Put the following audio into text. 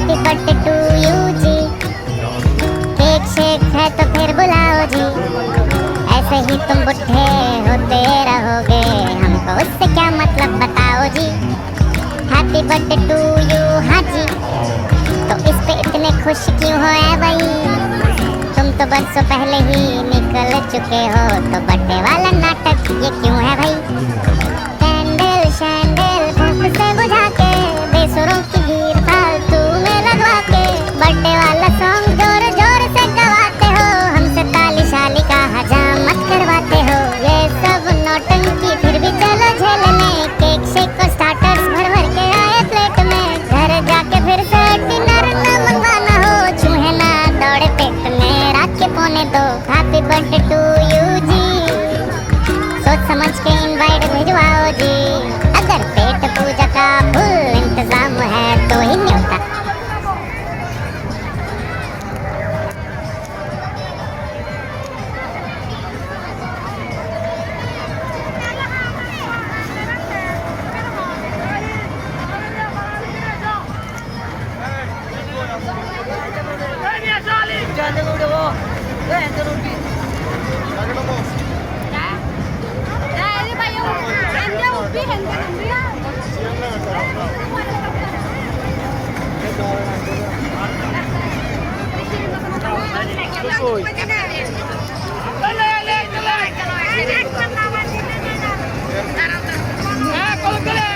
Happy birthday to you जी, cake shake है तो फिर बुलाओ जी, ऐसे ही तुम बुढ़े होते रहोगे, हमको उससे क्या मतलब बताओ जी। हैप्पी बर्थडे टू यू हाँ जी, तो इस पे इतने खुश क्यों हो ऐ भाई, तुम तो बरसों पहले ही निकल चुके हो, तो बर्थडे वाला नाटक ये क्यों है भाई। कैंडल शैंडल भूख से बुझा के, बेसुरों की भीड़ फालतू में लगवा के, बर्थडे वाला सॉन्ग जोर जोर से गवाते हो, हमसे ताली शाली का हजामत करवाते हो। ये सब नौटंकी फिर भी चलो झेलने, केक शेक को स्टार्टर्स भर भर के आए प्लेट में, घर जाके फिर से डिनर न मंगवाना हो, चूहे ना दौड़े पेट में रात के 1:45। हैप्पी बर्थडे टू यू जी, सोच समझ के इनवाइट भिजवाओ जी, अगर पेट पूजा का फुल इंतजाम है तो ही न्योता। Kalau